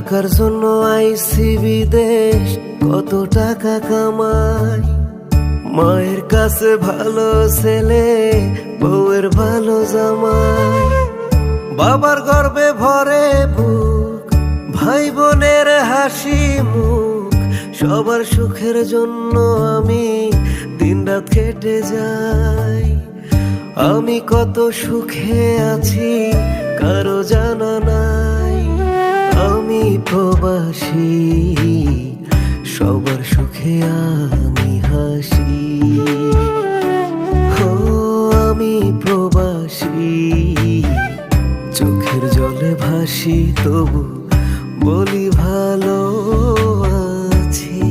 টাকার জন্য আইছি বিদেশ, কত টাকা কামাই। মায়ের কাছে ভালো ছেলে, বউয়ের ভালো জামাই। বাবার গর্বে ভরে বুক, ভাই বোনের হাসি মুখ। সবার সুখের জন্য আমি দিনরাত কেটে যাই। আমি কত সুখে আছি কারো জানা নাই। আমি প্রবাসী, সবার সুখে আমি হাসি। ও আমি প্রবাসী, চোখের জলে ভাসি, তবু বলি ভালো আছি।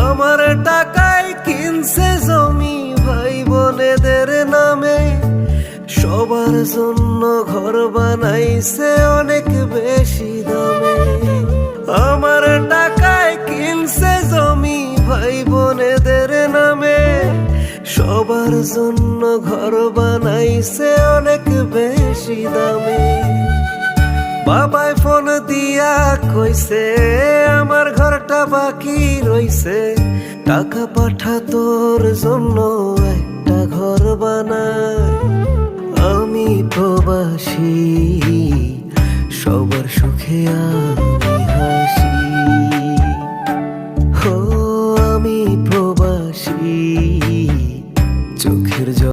আমার টাকায় কিনছে জমি ভাই বোনেদের নামে। সবার জন্য ঘর বানাইছে অনেক বেশি দামে। আমার টাকায় কিনছে জমি ভাই বোনেদের নামে। সবার জন্য ঘর বানাইছে অনেক বেশি দামে। বাবাই ফোন দিয়া কইছে আমার ঘরটা বাকি রইছে। টাকা পাঠা তোর জন্য একটা ঘর বানা।